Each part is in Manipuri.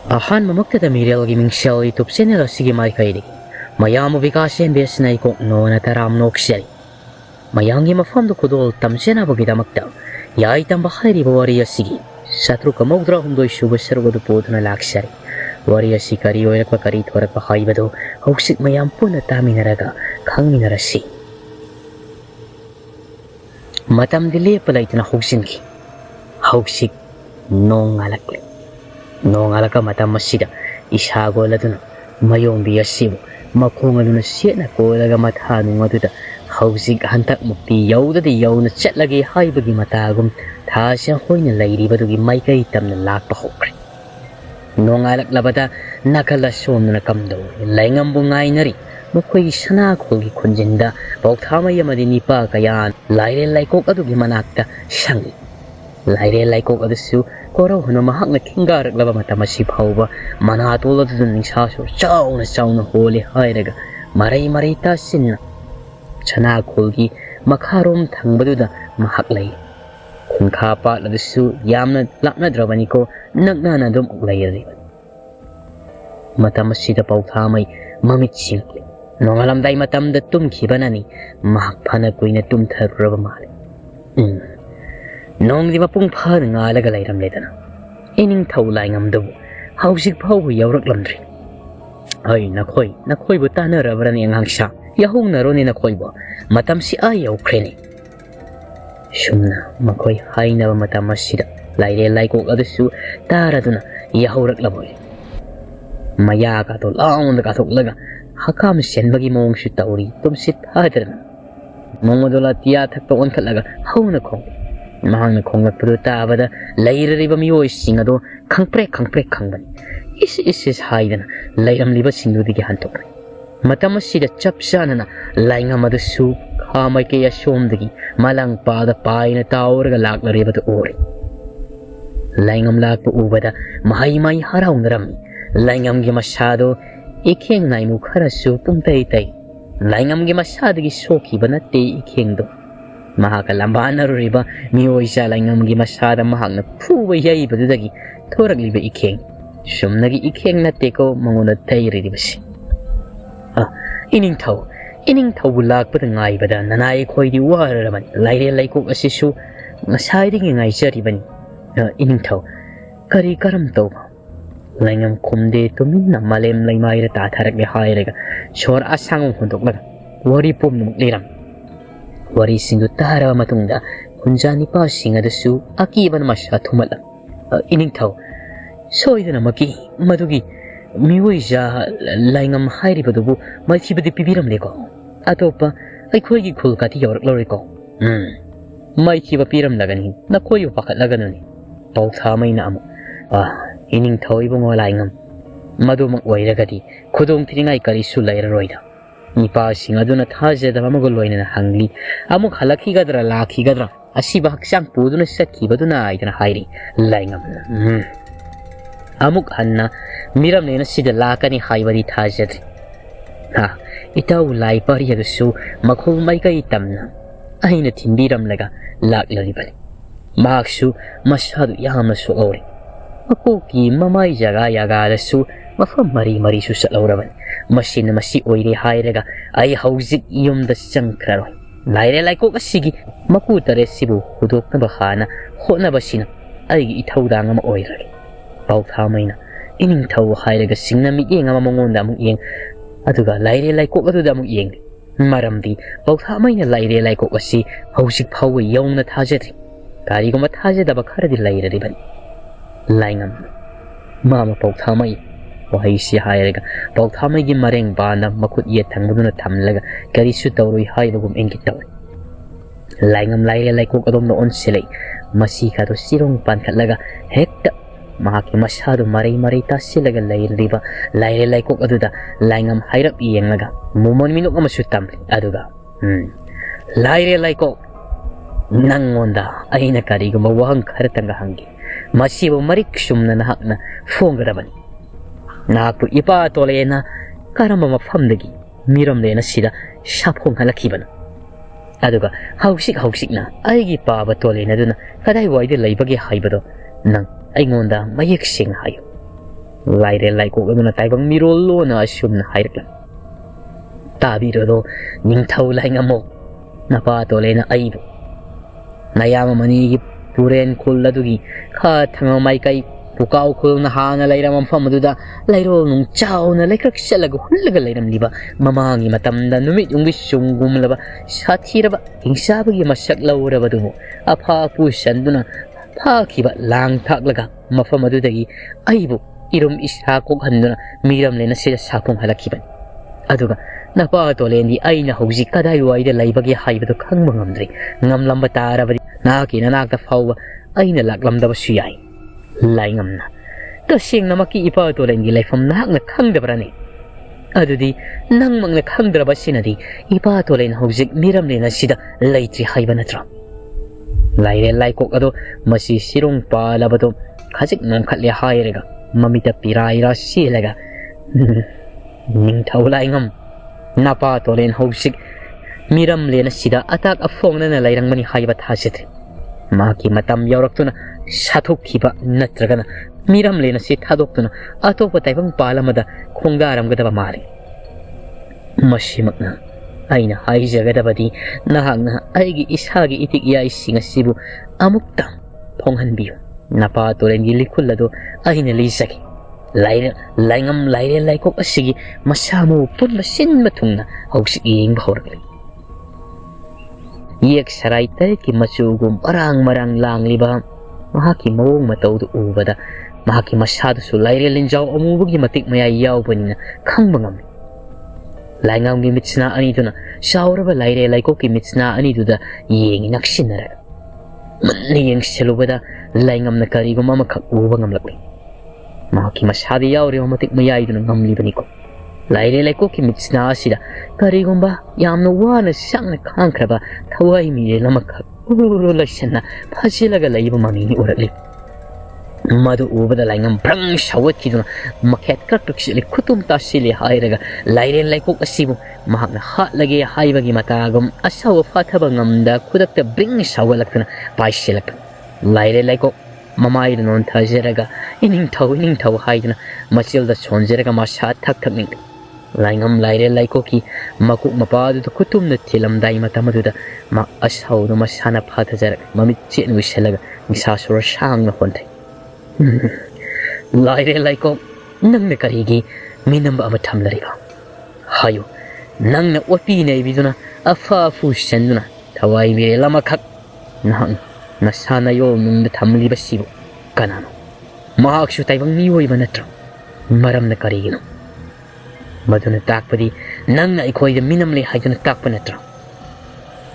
Ahan mamakta da Miriel giming shell YouTube channel asigi mai kaidi. Mayamu Bikash and Besna iko no na taram no kseri. Mayangi mafam do kudol tamsena bagida makta. Yaitamba hairi wari asigi. Satru kamogdra hundo shuba sergo do podna laksari. Wari asikari oirak bakari thorak bakai bado. Hoksik mayam puna taminaraga kangminarasi. Matam dile palaitna hoksinki. Hoksik no ngalakli. No alaka mata masida Sagol aduna mayong asibu makong aduna siya na ko laga mathanong aduda hausig hantak mukti yauda di yaw na chat lagi haibagi matagum tha siya hoy na layri badugi may kaitam na lakpa hokre no alak labada nakalasom na nakamdaw layngam bungay na rin makoy sana kogi kunjenda bauthamay yamadini pa kayan layre laykok adugi manakta siyang layre laykok adusu Koro hono mahak na kingarak laba mata masiphaw manatol adu ning saso chaw na holi hairaga maray ta sinna chana kolgi makharom thangbaduda mahak lay kun khapa ladisu yamna lakna drabani ko nagna na dum layri mata masida pauthamai mamit silkli nongalam dai matam da tumkhibanani mahak phana koina tumtharraba male Nong di mapung phar nga alaga layram ledana. Ining thawlay ngamdabu. Hausik phawu yawrak lamdri. Ay nakoy bu tana rabaran yang hangsha. Yahong naro ni nakoy bu. Matam si ayaw kreni. Shumna makoy hay na matam masida. Layre lay ko adusu tara duna yahawrak laboy. Maya ka to lang na katok laga. Hakam sen bagi mong sitauri tumsit hadran. Mongodola tiya thakto on kalaga haw na kong. Mahang na kong nagpuluta abada layra ba miyo ising ado kangprek kangbani is haydan layram liba sindu digi hantok matamas sida chapsana na laynga madusu kamay kaya somdagi malang pada pay na tawarga lakla ba to ori layngam lakpo ubada may haraw narami layngam gi masyado iking na imukharasu pumtay layngam gi masyado gi soki ba na te iking do Mahakalamban na riba miyo isa lang ang masada mahag na puwa yay ba dudagi torag liba iking sum nagi iking na teko mangunod tayo riba si ining taw bulag pa ngay ba da nanay ko di wara naman lay ko asisu masay di ngay siya riba ni ining taw kari karam taw ba langam kumde tumin na malem lay mayra tatarak ni hayraga sure asangong hundok laga wari pom na magliram Wari sindu tara matungda kunjani pa singa dasu akiba na masya tumalang ining taw soy na maki madugi miwoy siya layngam hayri pa dubu mathiba di pipiram leko ato pa ay koy gi kulkati yawrak lori ko may thiba piram lagani na koy upakat lagano ni pauthamay na amo ining taw ibong layngam madu magway lagati kudong tiningay karisu layra roida Nipa singa do na thaja da mamagoloy na hangli amuk halaki gadra laki gadra asiba haksang pudo na sakhi badu na aitana hairi laingam amuk hanna miram ne na sida lakani haibadi thaja itaw lai pari adusu makhul mai kai tamna aina thindiram laga laklari bani maksu masadu yamna su ore akoki mamai jaga dasu mafam mari su salauraban masin masi oire hairaga ay hausik iyom da sangkraro layre layko kasigi makutare sibu hudok na bahana hona basina ay ithawda nga oiragi pauthamay na ining taw hairaga singna mi nga mamongonda mong iyeng aduga layre layko aduda mong iyeng maramdi pauthamay na layre layko kasi hausik phawi yong na thajati kari ko mathajada bakhara di layre riban laingam mama pauthamay Wahai si hayraga pauthamay gi mareng bana makut ye thangmuduna thamlaga karisu tawroi haibagum engit taw laingam layre laykok adom no on silay masika to sirong pankatlaga hekta mahaki masyado maray ta silaga layriba layre laykok aduda laingam hayrap iyenglaga mumon minok nga masutamli aduga layre laykok nangonda ay nakarigo mawahang karatanga hangi masibo mariksum na nahak na fongarabani Naku ipa tole na karama mafamdagi miram le na sida shapong halakibana aduga hausik na ay pa ba tole na duna kaday wide laybagi haibado nang ay ngonda mayek sing hayo Laire laiko aduna taibang mirolo na assume na hairklan. Tabi do ning thau lai ngamo napa tole na aibu. Nayama manigi puren kulladugi kha thanga mai kai pukau khul na hana lairam fam aduda lairo nung chau na laikrak selaga hullaga lairam liba mamangi matamda numit ungi sungum laba sathiraba hingsabagi masak lauraba dumo apha pusanduna phakiba lang thaklaga mafam adudagi aibu irum isha ko handuna miram lena se sapung halakiban aduga napa tolendi aina hauji kadai waida laibagi haibadu khangma ngamdri ngamlamba tarabadi naki nanakta fawwa aina laklamdaba suyai laingamna tasing namaki ipa tolendi laifam nahakna khangdabrani adudi nangmangna khangdraba sinadi ipa tolen hauji miram lena sida laitri haiba natra laire laikok ado masi sirung palabado khajik nongkhatle hairega mamita piraira silaga ning thaulai ngam napa tolen hausik miram lena sida atak afongna na lairang mani haiba thasitri maki matam yauraktuna sathokhiba natragana miram lena si thadoktuna atopa taibang palamada khongdaram gadaba mari masimakna aina haijagadabadi nahangna aigi ishagi itik ya isinga sibu amukta phonghanbiyo napa tolen gi likullado aina lisaki laire laingam laire laikok asigi masamu pun masin matungna hausik yeng bahoragli yek sarai tare ki masugum marang lang liba mahaki mawong matawdu ubada mahaki masadu su laire linjaw amubugi matik maya yaw panina khangbangam laingam gi mitsna ani tuna shawraba laire laikok ki mitsna ani tuda yeng naksinara manni yeng selubada laingam na karigum amakak ubangam lakli mahaki masadi yauri matik mayai dun ngamli baniko laire laiko ki mitsna asida karigumba yamna wana sangna khankraba thawai mi lamakha uru laisana phasilaga laiba mamini urakli madu ubada laingam prang shawat kiduna makhet kakksili khutum tasili hairaga laire laiko asibu mahakna khatlage haibagi matagum asaw fathaba ngamda khudakta bring shawalaktuna paisilak laire laiko mamai non thajeraga ining thau haidna machilda sonjeraga masa thak thakning laingam laire laiko ki makuk mapadu to kutum na thilam dai matamaduda ma ashau no masana phathajar mamit chen wiselaga misa sur sang na honthai laire laiko nang ne karigi minamba ama thamlariba hayo nang na opi nei biduna afa fu senduna thawai mi lamakhak nang nasana yo nung da thamli basibo kanano mahakshu taibang miwoi banatra maram na karigino maduna takpadi nang na ikoi da minamle haiduna takpanatra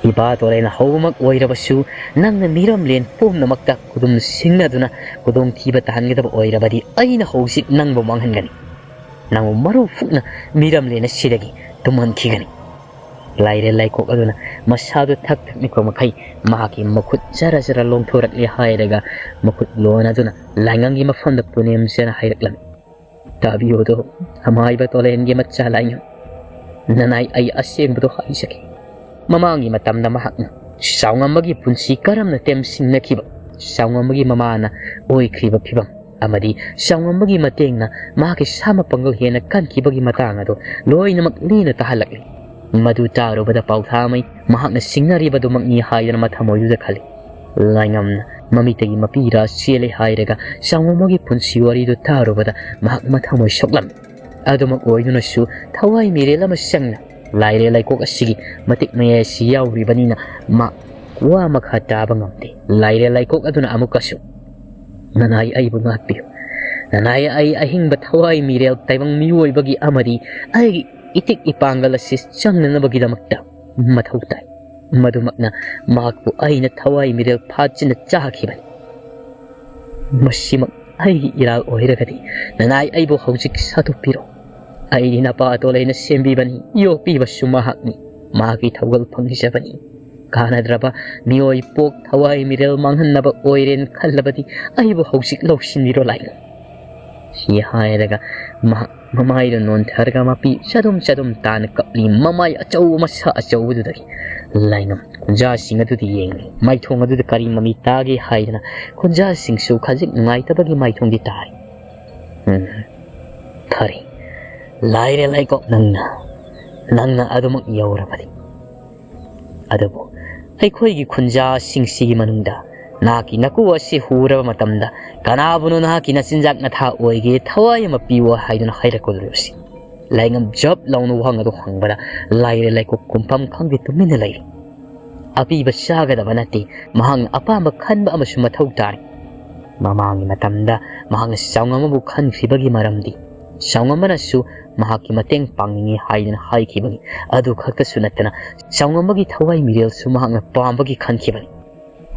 iba tore na hawmak oirabasu nang na miram len pom na makta kudum singna duna kudum thiba tahan gida oirabadi aina hawsik nang bo manghangani nang maru fukna miram len sidagi tuman khigani laire laikok aduna masadu thak thakni ko makai mahaki makhut jara jara longthorak le hairaga makhut lona aduna langangi mafamda punem sena hairaklam tabiyo do amai ba tolen ge matcha lainyo nanai ai aseng bu do haisaki mamangi matamna mahakna sawngamagi punsi karamna tem singna kiba sawngamagi mamana oi kriba phibam amadi sawngamagi matengna mahaki sama pangal hena kan kibagi matanga do loinamak lina tahalakli madu taro bada pauthamai mahakna singnari badu magni haidana mathamoyu da khali laingamna mamitagi mapira siele hairaga sangmogi punsi wari do taro bada mahak mathamoi soklam aduma oiduna su thawai mirela masangna laire laikok asigi matik maye siyauri banina ma wa makhata bangamte laire laikok aduna amukasu nanai ai bungapi nanai ai ahing bathawai mirel taibang miwoi bagi amadi ai itik ipangal asis changna nabagidamagta mathautai madumakna makpu aina thawai mirel phachina chahakhiban masimak ai iral oiragadi nanai aibo haujik satupiro ai napa atolaina sembibani yo pibasu mahakni magi thawgal phangjabani kanadraba mioi pok thawai mirel manghannaba oiren khallabadi aibo haujik lawsiniro lai si hairaga mamai do non tharga mapi sadum tan kapli mamai achau masa achau dudagi lainam kunja singa du di yeng mai thong adu kari mami tagi haidana kunja sing su khajik ngai tabagi mai thong di tai Kari, laire laiko nangna adumak yaurabadi. Adabu, aikhoigi khunja singsi manungda, naki nakuwa si huraba matamda, kanabuno naki nasinjak na tha oige thawai mapiwa haiduna hairakolrusi. Laingam job launu hangado hangbada, laire laiko kumpam khangdi tumina lairi. Apiba sagadaba nati, mahang apamba khanba amasu mathau tari. Mamangi matamda, mahang saungamabu khankhibagi maramdi. Saungamanasu mahaki mateng pangingi haiduna haikibagi, adu khaktasu natana, saungamagi thawai mirel su mahang pambagi khankhibagi.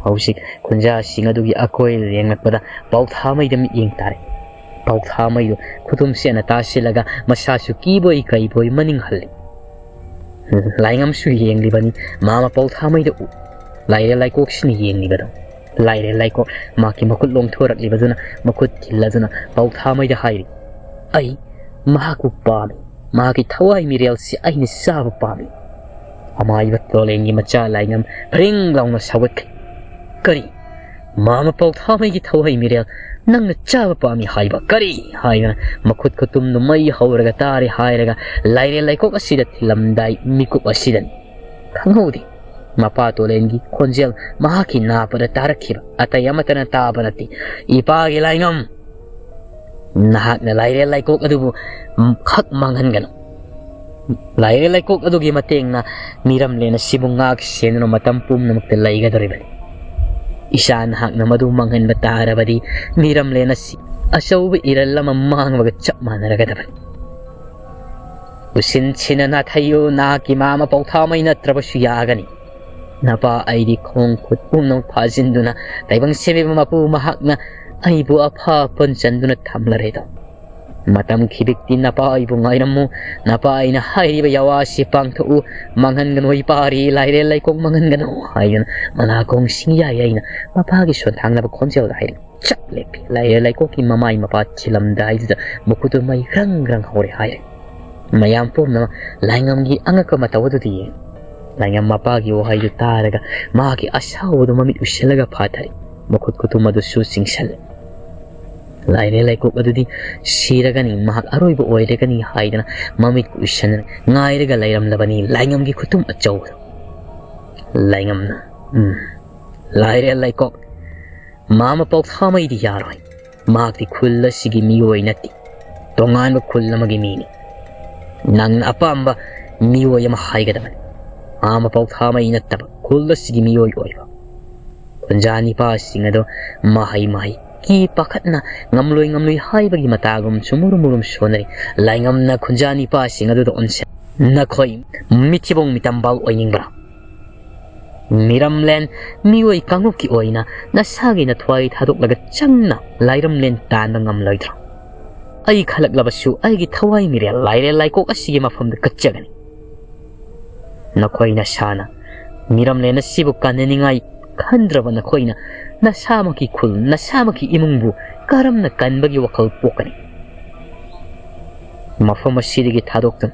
Hausik khunja singadugi akoi lengakpada pauthamai yeng tare. Pauthamai khutum sena tasilaga masasu kiboi kaiboi maning halli. Laingam su yenglibani mama pauthamai da u. Laire laikok sini yenglibado. Laire laikok maki makut long thorak libaduna makut killaduna pauthamai da hairi. Ai mahaku pami. Mahaki thawai mirel si aini saba pami. Amai battolengi macha laingam ring launa sawat. Kari, mama pauthamai gi thawai mirel nangna chaba pami haiba kari haina makut kutum no mai hauraga tare hairaga laire laikok asida thilamdai mikuk asidan khanghaudi mapa tolengi khonjel mahaki na pada tarakhiba atayamatana tabanati ipagi laingam nahak na laire laikok adubu khak manghangano laire laikok adugi matengna miram lena sibungak senno matam pumnamakta laigadoribani Isan hak na madu manghan batarabadi miram lena si asaw iralama mangwaga chapman ragadaban. Usin sinana tayo na kimama pauthamay na trabasuyagani. Napa ay di kong kutpum ng pazinduna taibang sebe mapu mahak na ay bu apa pansanduna tamlaredo. Matam kibik din napa ay bungay mo napa ay na hay bayawa si pang tuu manghan gano'y pari laire lay kong manghan gano' ayun manakong singyayay na mapagisyon hang nabakonsel dahil chak lepi laire lay ko kimamay mapachilam dahil sa bukuto may rang hori hay mayam po na laingam gi ang akamatawado diye laingam mapagi o hayo talaga maki asawa do mamit usyalaga patari bukut kutumado susingsal laire lay ko adudi siragani mahak aroy bo oiregani haidana mamit ku isyan ngairaga lairam labani laingam gi kutum achaw laingam na laire lay ko mama pauthamay di yaroy mahak di kulla sige miyoy nati tongan ba kulla magimini nang apamba miyoy mahayga mama pauthamay nataba kulla sige miyoy oiba kunjani pa singado mahay ki pakat na ngamloy hay bagi matagum sumurum sonari laingam na kunjani pa singado do onse na khoi mitibong mitambal oiningbra miramlen mioi kangup ki oina na sagi na thwai thadok laga changna lairamlen tan ngamloidra ai khalak labasu ai gi thawai mirel laire laiko asigi mafam da kachagani na khoi na sana miramlen na sibu kaneningai khandraba na khoi na samaki khul na samaki imungbu karam na kanbagi wakal pokani mafam asidigi thadoktan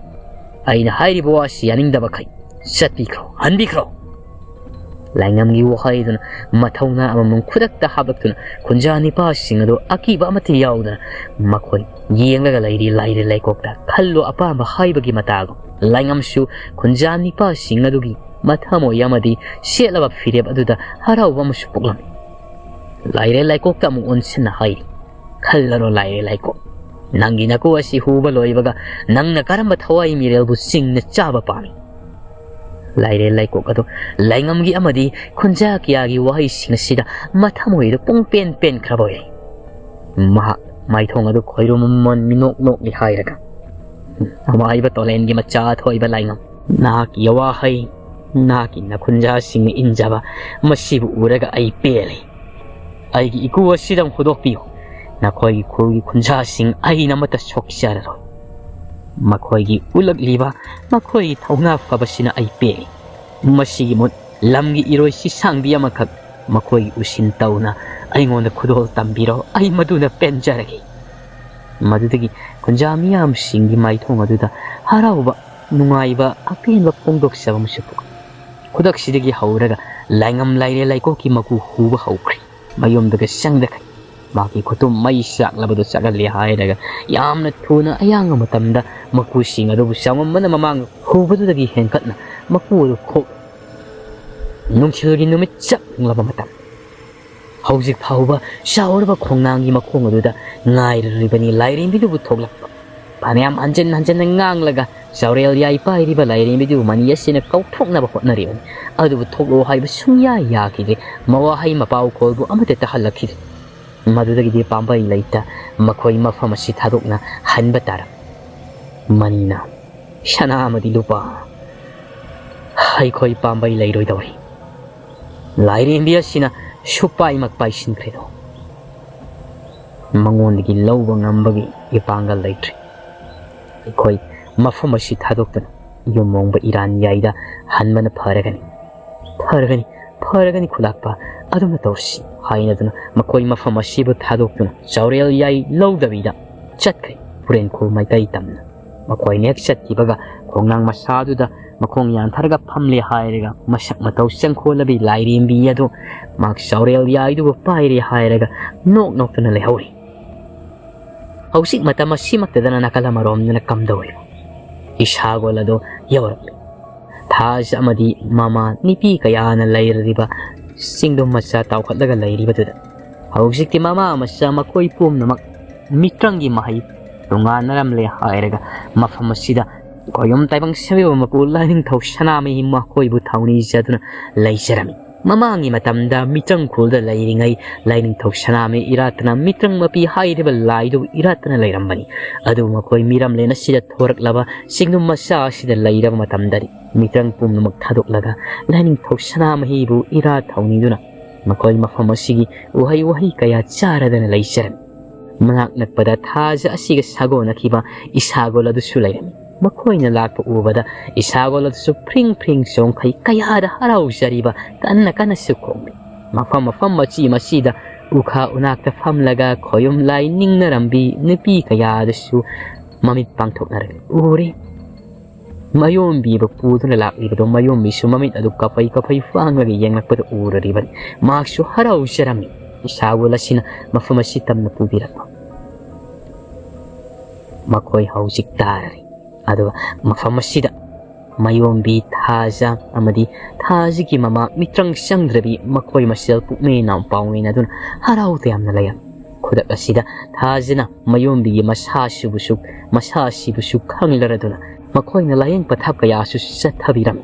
aina hairi bawa si yaningdaba kai satbikro hanbikro laingam gi wahaidun mathawna amamung khudakta hablaktuna kunjani pa singado akiba amati yaudana makhoi yenglaga lairi laire laikokta khallo apamba haibagi matago laingam su kunjani pa singadugi mathamo yamadi selaba fireb aduda harawa musu poklam laire laikokta mu onsina hai khallaro laire laikok nangi naku asi huba loibaga nangna karamba thawai mirelbu singna chaba pami laire laikok ado laingam gi amadi khunja kiagi wahai singasida mathamoi do pongpen pen khaboy ma mai thong ado khoirum mon minok nok li hairaga amai ba tolen gi macha thoi ba laingam na ki yawa hai na ki na khunja sing injaba masibu uraga ai pele ai gi iku asidam khudok piyo na khoi khoi khunja sing ai namata soksara ro makhoi ulag liba makhoi thauna fabasina ai pe masi mot lamgi iroi si sangbi amakhak makhoi usin tauna aingonda khudol tambiro ai maduna penjaragi madudagi kunjamiam singi mai thong aduda harauba nungaiba apenba pongdok sabam supu khudak sidagi hauraga laingam laire laiko ki maku huba haukri mayom daga sangda kai maki khutum mai sak labadu sakal li hai daga yamna thuna ayanga matamda maku sing adu samam mana mamang hubadu dagi henkatna maku du kho nungchilgi numit chak laba matam hauzik phauba shawarba khongnangi makhong aduda ngai ribani lairin bidu bu thoglakpa paniam anjen ngang laga saurel yai pai riba lairin bidu mani yasina kauthokna ba hotnari adu bu thoglo haiba sungya ya ki mawa hai mapau kolbu amate ta halakhi madudagi di pambai laita makhoi mafam asi thadokna hanba tara manina shana amadi lupa hai khoi pambai lairoi dawri lairin biya sina shupai makpai sinkredo mangon gi lawba ngambagi ipangal laitri khoi mafam asi thadokna yumongba iran yaida hanmana pharagani khulakpa aduna torsi hainaduna makoi mafam asibu thadokna saurel yai lawdabida chatkri puren ko mai kai tamna makoi nek chatti baga khongnang masaduda makong yan tharga phamle hairega masak matau sangkholabi lairim bi adu mak saurel yai du pairi hairega nok tana lehori hausik mata masimak tadana nakala marom na kamdawi ishagol ado yawrak thaj amadi mama nipi kayana lairiba singdom masa tawkhatlaga lairiba tuda hausik mama masa makoi pum namak mitrangi mahai tunga naram le hairega mafam asida koyom taibang sabiwa maku laining thau sanami himma koibu thauni jaduna laijarami mamangi matamda mitrang khulda lairingai laining thau sanami iratna mitrang mapi hairiba laidu iratna lairambani adu makoi miram lena sida thorak laba singdum masa sida lairaba matamdari mitrang pum namak thadoklaga laining thau sanami bu ira thauni duna makoi mafam asigi uhai kaya charadana laijarami manak nakpada thaja asiga sagol akiba isagol adu sulairami makoina lakpa ubada isagol adu pring song kai kaya da harau jariba kana sukong mafam machi masida ukha unakta famlaga khoyum lai ningna rambi nipi kaya da su mamit pangthok nar uri mayom bi ba puduna lakli ba mayom mi su mamit adu kapai fangla gi yang lakpa urari ba maksu harau jarami isagol asina mafam asitam na pubirapa makoi hausik tari adu mafam asida mayombi thaja amadi thajiki mama mitrang sangdrabi makoi masel pukme nam paungina dun harau te amna layam khudak asida thajina mayombi masa sibusuk khanglaraduna makoi na layeng pathap kaya su sathabiram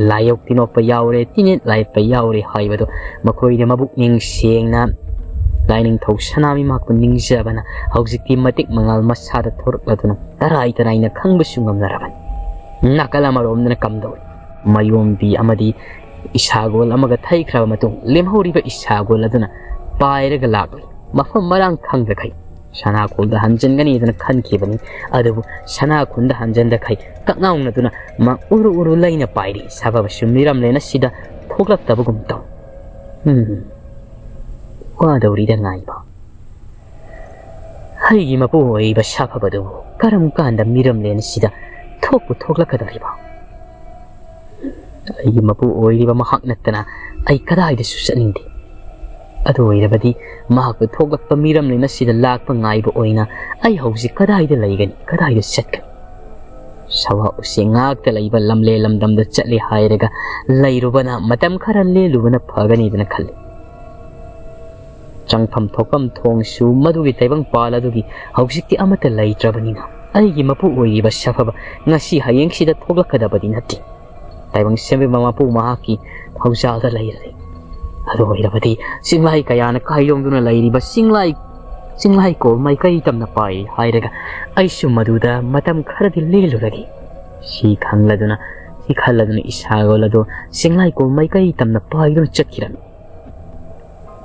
layok tino pa yaure tinin lay pa yaure haibado makoi de mabuk ning sengna laining thau sanami mak ningjabana haujiki matik mangal masada thorkladuna tarai na khangba sungam naraban nakala marom na kamdo mayombi amadi isagol amaga thaikhra matung lemhori ba isagol aduna pairaga lakli mafam marang khangda khai sana kulda hanjan gani dana khankibani adu sana kunda hanjan da khai kaknaung na duna ma uru laina pairi sababa sumiram lena sida thoklak tabugum taw Wadauri da ngai ba haigi mapu oi ba Safabadu karam kanda miram len sida thoklak kadari ba haigi mapu oi ba mahak natana ai kadai da susanindi adu oi rabadi mahak thoklak pa miram len sida lak pa ngai ba oina ai hausi kadai da laigani kadai da satka sawa usingak ta laiba lamle lamdam da chatli hairaga lairubana matam kharan le lubana phagani dana khalle changpham thokam thongsu madugi taibang paladugi hausikti amata laitrabanina aigi mapu oiba Safaba ngasi hayeng sida thoglakadabadi natti taibang sembe mapu mahaki hausalda lairare adu oirabadi singlai kayana kailongduna lairiba singlai ko mai kai tamna pai hairaga aisu maduda matam kharadi leluragi si khangladuna isagolado singlai ko mai kai tamna pai ru chakirami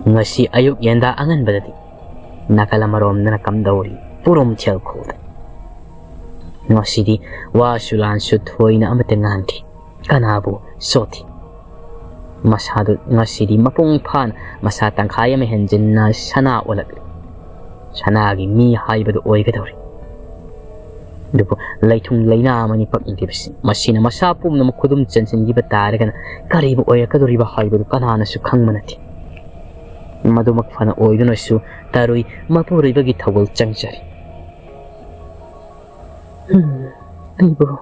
ngasi ayuk yenda angan badati nakala marom na kamdawri purom chel khod ngasi di wasulan su thoina amate nganti kanabu soti masadu ngasi di mapung phan masa tangkhaya me henjinna sana olak sana gi mi haibadu oigadawri dupo laithung laina mani pak intibs masina masapum na khudum chanchin gi bataragan karibu oyakaduri ba haibadu kanana su khangmanati Madumak fana oidunasu tarui Mapuribagi Tawal Changchari. Ibo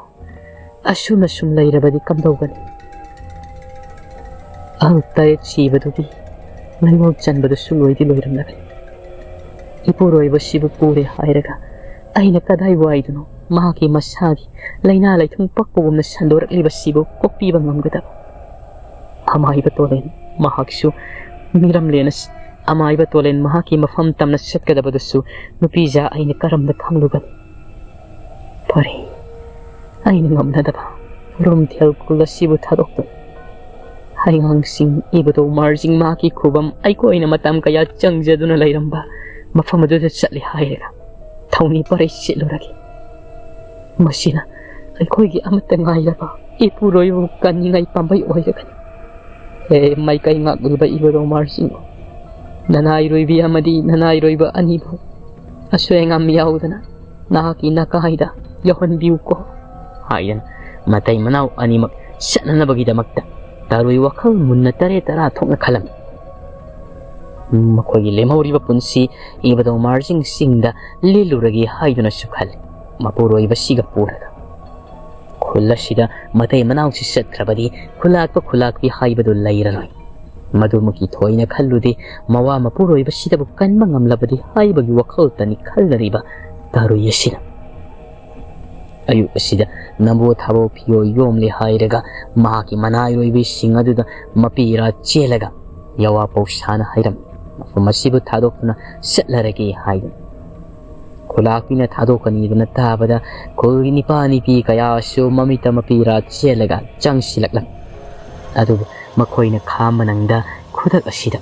Asuna Sum Lairabadi Kamdogan Altai Chibadubi Laiwal Chanbadu Sului Loiram Lagan Ipuroi Basibu Pure Hairaga Aina Kadai Waiduno Mahaki Masadi Laina Laitung Pakpum Sandor Libasibu Kopi Bangamgada Amai Batolen Mahaksu Miram Lenas Amai Batolen Mahaki Mafam Tamna Setkadabadusu Nupiza Aina Karam the Kamlugan Pari Aina Ngamnadaba Rum Tel Kulasibu Tadokto Haingang Sing Ibato Marjing Maki Kubam Aikoina Matam Kaya Changjaduna Lairamba Mafamadu Satli Hairaga Tawni Pare Siluragi Masina Aikoigi Amatangailaba Ipuroyu Kaningai Pambai Oiragan Maikai Ngakluba Ibado Marjing Nanai Ruibi Amadi Nanai Ruiba Anibu Aswengam Yaudana Naki Nakaida Yohan Biuko Hayan Matay Manaw Animak Sananabagida Magda Tarui Wakal Munna Tare Tara Tonga Kalam Makoy Lemoriba Punsi Ibado Marjing Singda Liluragi Haiduna Sukal Mapuro Iba Sigapuraga Kulashida Matay Manaw si Set Krabadi Kulak bi Haibadu Lairanoy Madumaki Toina Kaludi Mawa Mapuro Iba Sitabukan Mangamlabadi Haibagi Wakal Tani Kalariba Taru Yashina Ayu asida Nabu Tabo Pio Yomli Hairaga Mahaki Manayo Ibi Singaduda Mapira Chelaga Yawa Posana Hiram Masibu Tadokuna Setlaragi Haidam Kulakina Tadokani Natabada Kulinipani Pi Kayasu Mamita Mapira Chelaga Jangsilakla Adu Makoina Kamananda Kudak asida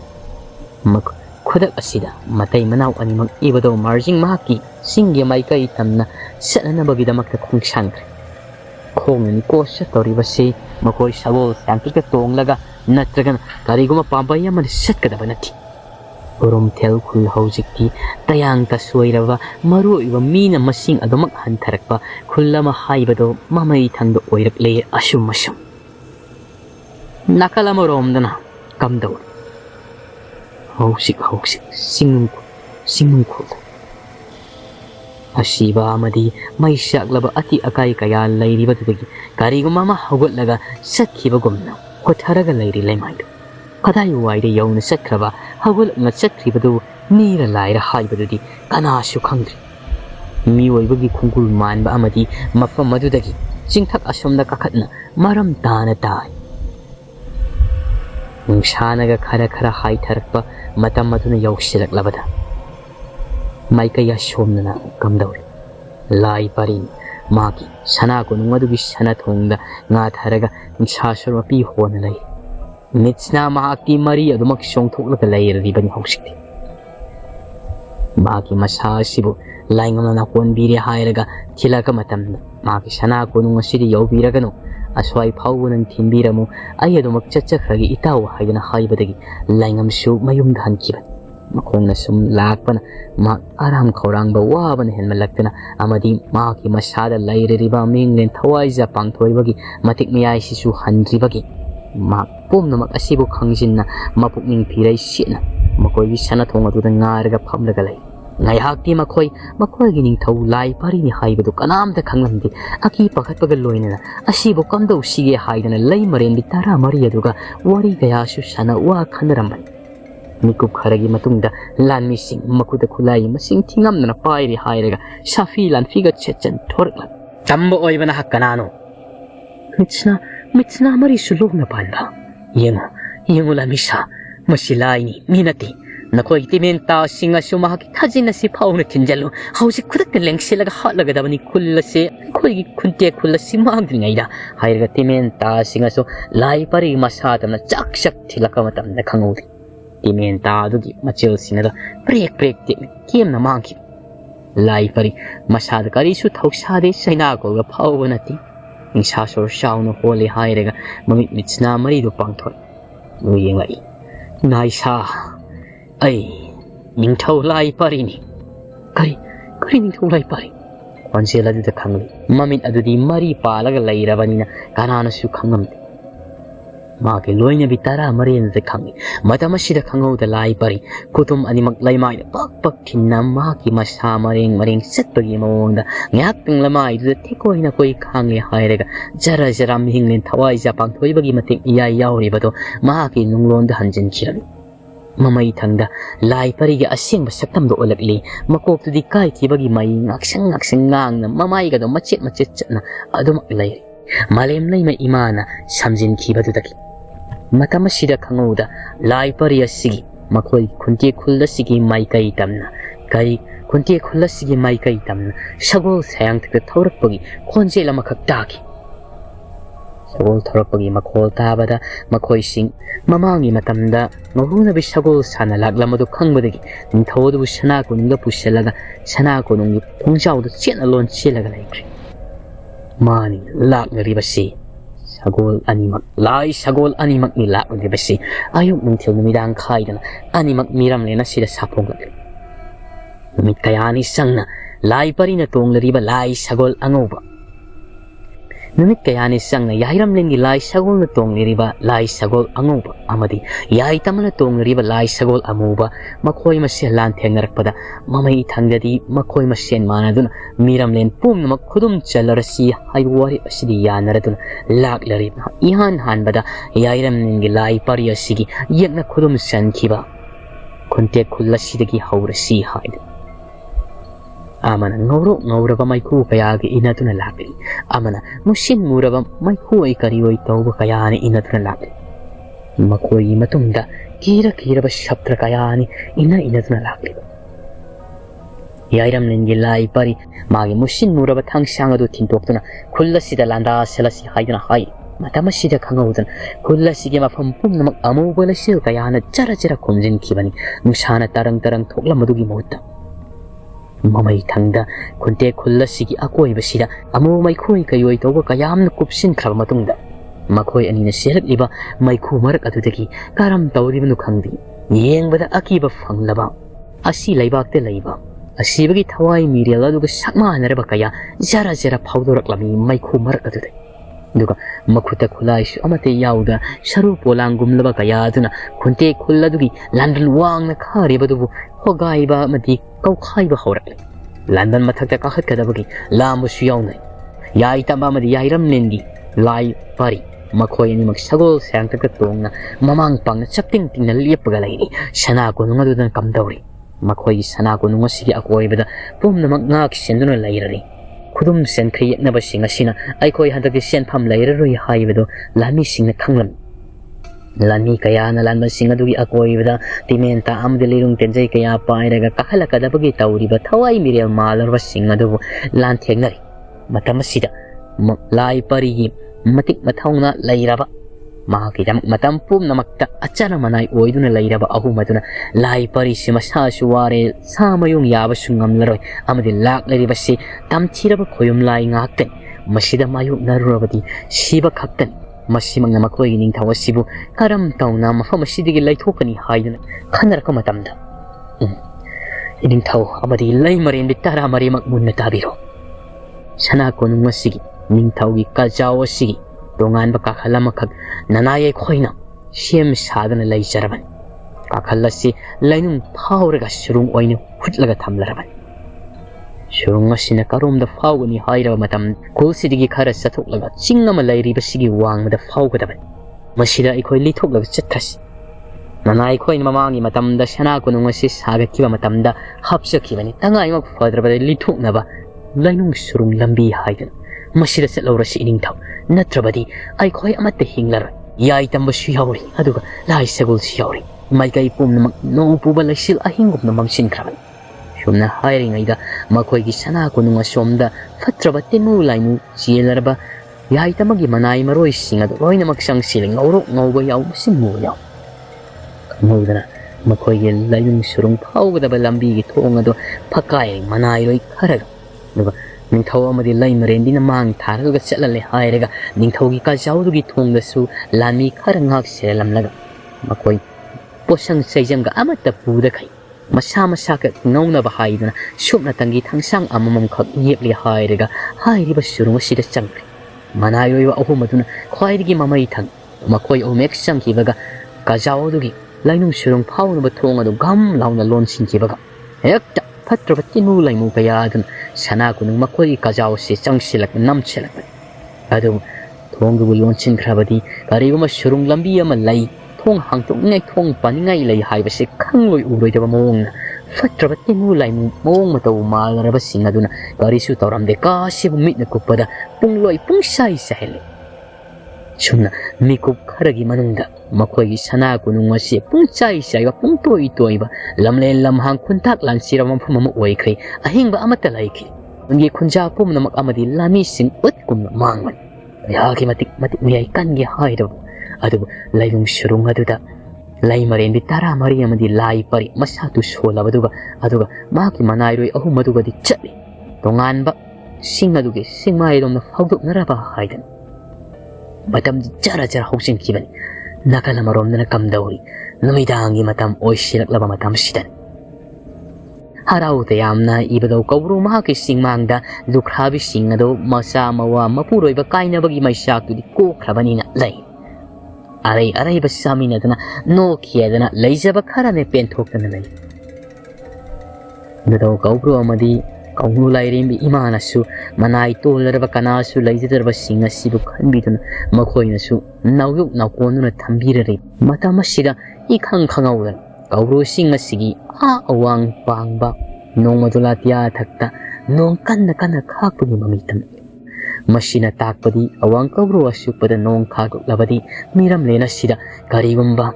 Kudak asida Matay Manaw Animang Ibado Marjing Mahaki Singya Maika Itamna Sananabagida Makta Kong Shankre Kong Kosa Toribasi Makoy Sagol Sankika Tonglaga Natragan Kariguma Pambaya Man Setkadabanati Urum Tel Kul Hosiki Tayang Taswairava Maru Iva Mina Masing Adomak Hantarakpa Kulama Haibado Mamai Tando Oirak Lay Ashum Mashum Nakalamarom Dana Kamdor Hosik Singkul Asiba Amadi Maishaklaba Ati Akai Kaya Lady Bataki Karigumama Hogotlaga Satkiba Gumna Hotaraga Lady Lemaido Kadayu Wide Yon Sakrava Hogol Natsakibadu Nira Laira Haibadi Kanashu Kangri Miwagi Kungul Man Amadi Mafa Madudagi Singtak Asumda Kakatna Maram Dana Dai Shanaga Kara Hai Tarakpa Matamatuna Yoshilak Labada Maika Yashomna Kamdori Lai Parin Maki Sanako Numadubi Sanatonda Natharaga Shashura Pi Honalay Nitsna Maki Maria Dumak Shong took the layer ribbon Hoshiki Maki Masasibu lying on a one biri Hairaga Tilakamatam Maki Sanako Numa City Yobiragano Aswai Pawan and Timbiramu Ayadumak Chachakagi Itao Haidana Haibadagi Langam Shu Mayum Hankiban Makona Sum Lakpan Mak Aram Korang Bawaban Helmalaktana Amadi Maki Masada Lairi Riba Minglen Tawaiza Pangtoibagi Matik Miaisisu Handribagi Mak Pum Namak Asibu Kangjina Mapukning Pirai Sina Makoi Sanatonga to the Naraga Pamlagalay Nayakti Makoi Gining Tau Lai Parini Haibadu Kanam the Kangamdi Aki Pakatpagaloina Asibu Kando Sige Haidan Lay Marin Bitara Maria Duga Wari Gayashu Sana Wa Kandaraman Mikup Karagi Matunda Lan Missing Makuda Kulai Masing Tingam na Pairi Hairaga Shafi Lan Figa Chechen Torkla Tambo Oibana Hakanano Mitsna Mari Sulugna Panda Yengula Misa Masilaini Minati Nakoi Timenta Singa Sumaki Tajina Si Pauna Tinjalo How she could the length Silaga Hotlagadavani Kulase Koi Kunte Kulasi Magdinaida Hairaga Timenta Singa so Lai Pari Masatam na Chak Shak Tilakamatam na Kangudi Timenta Dugi Machil Sinada Break Kim na Monkey Lai Pari Masada Karisu Tausade Sainago the Pawanati In Sasor Shaun Holy Hairaga Mamit Mitsna Marido Pangtoy Uyingai Naisa Ay Ningtau Lai Parini Kari Ningtau Lai Pari Wansela the Kangli Mamit Adudi Mari Palaga Lairavanina Kanana Su Kangam Maki loina bitara marin the kangi. Matamashida kango the lai pari. Kutum animak laimai pak kinna maki masha maring set pagi mawonda. Ngakting lamai the teko in a koi kangi hairega. Jara jaram hinglin tawai japang toy bagi matik iya yauri bato. Maki nunglon the hanjin kirami. Mamay tangda lai pariga asing basaktam do olagli. Makok to di kai tibagi may ngaksang ngang na mamay ka do machet na adumak lay. Malim lay may imana samjin kiba dudaki. Matamasida kangoda lai pariya sige makoy kunti kulla sige may kaitam na kay kunti kulla sige may kaitam na sagol sayang taga taurakpagi konje la makagdaki sagol taurakpagi makol tabada makoy sing mamangi matamda ngahuna bi sagol sana laglamado kangbadagi nintawdo bu sana kununga pushalaga sana kunungi pungjaw do chena lon chilaga laikri mani lagnari basi Sagol animak lai sagol animak ni lak di basi ayok muntil numidang kaidan animak miram lena sida sapong lag numit kayani sangna lai pari na tong lariba lai sagol angoba numit kayani sangna yairam lengi lai sagol na tong lariba lai sagol angoba amadi yaitama na tong lariba lai sagol amuba makoy masya lan tengarakpada mamay tangdadi makoy masyan manadun miram len pum na makudum chalarasi ay wari asidi yanaradun lak larib ihan hanbada yairam lengi lai pari asigi yak na kudum san kiba kunte kullasidagi haurasi haid amana ngawraba maiku kayagi inatuna lakli amana musin muraba maiku ay kariyoy tawba kayani inatuna lakli makoy matunda kira ba shabtra kayani inatuna lakli yairam lengi lai pari magi musin muraba thangsangadu tintoktuna kullasida landa selasi haiduna hai matamasida khangawdan kullasige mafam pumnamak amubala sil kayana jara konjin kibani nusana tarang thoklamadugi mohutta mamay tangda kunte kullasigi akoy basida amu maikhoy kayoy tawba kayamna kupsin khraba matungda makoy anina selak liba maikhu marak adudagi karam tawribnu khangdi yengbada akiba fanglaba asi laibakte laiba asibagi thawai mirela duga sakma naraba kaya jara phawdorak lami maikhu marak adudai duga makuta khulaisu amate yauda sharu polangum laba kaya aduna kunte khulladugi landal wangna khariba dubu hogaiba mati kaukhaiba haurakle landan mathakta kakhat kadabagi lamusu yaunai yaitamba madi yairam lengi lai pari makoy ani magsagol sayangta ka tongna mamang pangna chapting tingna lepaga laini sana ko nunga dudan kamdawri makoy sana ko nunga sige akoy bada pumna magngak senduna lairari khudum sen khriyak na basinga sina aikoi handaki sen pham lairaroi haibado lami singna khanglam lani kaya na lanban singa dugi akoy bada timenta amde lirung tenjai kaya pairaga kakhala kadabagi tawriba thawai mirel malarwa singa du lan thengnari matamasida lai parigi matik mathawna lairaba mahaki dam matam pum namakta achara manai oiduna lairaba ahumaduna lai pari sima sa suware samayung yaba sungam laroi amadi lak lariba si tamchiraba khoyum lai ngakten masida mayuk narurabadi siba khakten masimang na makoy ningthaw asibu karam tawna mafam asidigi laithokani haiduna khanarka matamda ningthaw amadi lai marin bitara mari makmunna tabiro sana konung masigi ningthawgi kajaw asigi dongan ba kakhalamakhak nanayay khoina siem sadana lai jaraban kakhalasi lainung phawraga surung oina hutlaga thamlaraban surung asina karomda phawgani hairaba matam kulsidigi khara sathoklaga chingama lairiba sigi wangmada phawgadaban masida ikoi lithoklaga chathasi nanai khoina mamangi matamda sana kunung asi sagakiba matamda hapsakibani tangai mak fadraba lithoknaba lainung surung lambi haidana masida setlawrasi iningthaw natrabadi ai khoi amatte hinglar yaitamba siyawri aduga lai sagol siyawri maikai pumna no puba laisil ahingum namamsin khraban shumna hiring aida makhoi gi sana kununga somda fatraba tenu lainu chielarba yaitamagi manai maroi singa do roina maksang siling ngoro ngawba yaw simu yaw ngawdana makhoi gi lainung surung phawgada lambi gi thonga do phakai manai roi kharaga duga ningthaw amadi lai marendina mang tharaga chalale hairega ningthawgi ka jawdugi thongdasu lami kharangak selamlaga makoi posang saijanga amata puda khai masa ka nongna ba haidana sumna tangi thangsang amamam khak yepli hairega hairiba surung sida changri manayoi wa ahumaduna khwaidagi mamai thang makhoi omek changkibaga kajau adugi lainung surung phaunaba thong adu gam launa lonsinkibaga hekta phatraba tinu laimu kaya adun sana kunung makhoi kajau se changsilak namchelak adu thong du lonsin khrabadi kariguma surung lambi ama lai thong hangtuk ngai thong paningai lai haibase khangloi uroidaba mong fatraba tinu laimu mong matau malraba singaduna karisu tawramde kasibu mitna kupada pungloi pungsai sahele chumna mikup kharagi manungda makhoi sana kunung ase pungchai sai wa pungtoi toiba lamle lamhang khuntak lansira mamphum ama oikhri ahingba amata laikhi ngi khunja pumna mak amadi lami sing utkum mangman yagi matik miyai kangi haido adu lailung surung aduda lai marendi tara mari amadi lai pari masatu solabaduga aduga maki manairoi ahum aduga di chali tonganba sing aduge singmai domna fauduk naraba haidan matam jara jara hausin kibani nakala maromna kamdauri numidangi matam oisilak laba matam sidan harau te yamna ibado kawru mahaki singmangda lukhabi singado masa mawa mapuroi ba kaina bagi maisak tu di ko khrabani na lai arai ba samina dana no khiadana leijaba kharane penthokna lai nado kawru amadi kawru lairimbi imanasu manai tolarba kanasu leijidarba singa sibu khanbiduna makhoinasu nawyuk nakonuna thambirari matamasida ikhang khangawdan kawru singa sigi awang pangba nongmadulatia thakta nong kanna khakpuni mamitam mashina takpadi awang kawru asupada nong khaguk labadi miram lena sida karigumba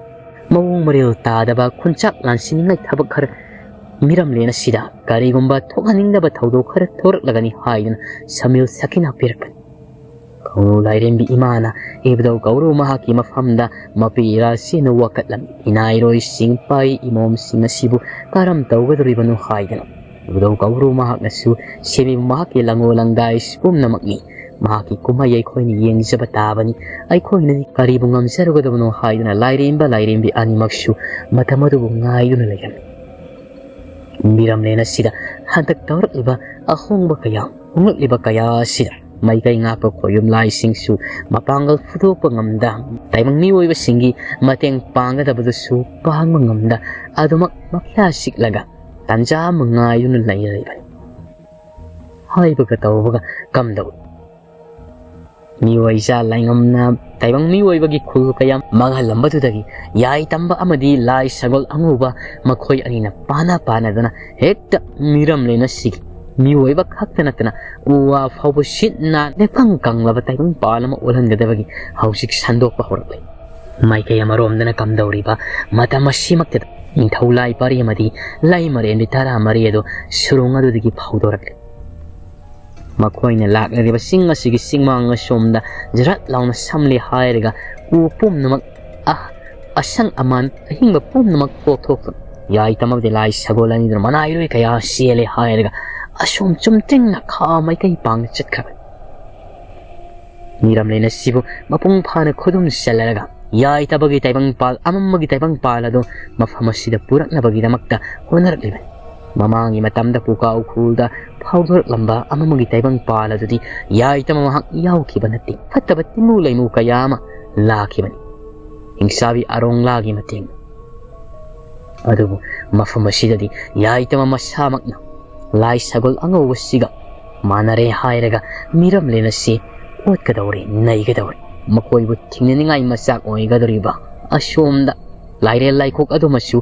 mawung maril tadaba khunchak lansiningai thabak khar miram lena sida karigumba thokhaningdaba thaudo khar thorak lagani haiduna samil sakina pirpan kawru lairembi imana ebdo kawru mahaki mafamda mapira sinu wakatlam inairoi singpai imom singasibu karam tawgadribanu haidana ebdo kawru mahak nasu semi mahaki lango langdai spum namakni mahaki kumai aikhoini yengjaba tabani aikhoina karibu ngamsarugadabanu haidana lairembi animaksu matamadubu ngaiduna legam miram lena sida hantak tawrak liba ahongba kaya ungak liba kaya sida mai kai nga pa khoyum lai singsu mapangal fudo pangamda taimang mi oiba singi mateng panga da busu pang mangamda adumak makya siklaga tanja mangai yun lai lai bai hai ba ka tawga kamdaw mi oisa laingamna taimang mi oiba gi khul kayam mangalamba tu dagi Yaitamba amadi lai Sagol anguba makhoi anina pana dana hekta miram lena sig mi oiba khakta natana uwa fawbo shitna nepang kanglaba taibang palama olhangadabagi hausik sandokpa horaklai mai kay amarom dana kamdawriba matamasimakta ningthaulai pari amadi lai marendi tara mariado surungadudagi phawdoraklai makhoina laklariba singa sigi singmanga somda jarat launa samle hairega upum namak asang aman ahingba pum namak pothok Yaitamba de lai Sagol ani dra manairoi kaya siele hairega asum chumting na kha mai kai pang chatkha miram lena sibu mapung phana khudum selaraga Yaitamba gi taibang pal amamagi taibang pal ado mafamasida purak na bagi damakta honarak liban mamangi matamda puka ukhulda phawdor lamba amamagi taibang pal adudi Yaitamba mahak yaukiba natti fattaba timu laimu kayama lakibani hingsabi arong lagi mating adubu mafamasida Yaitamba masamakna lai Sagol angawa siga manare hairaga miram lena si otkadawri naigadawri makoibu thingnaningai masak oigadoriba asomda laire laikok adumasu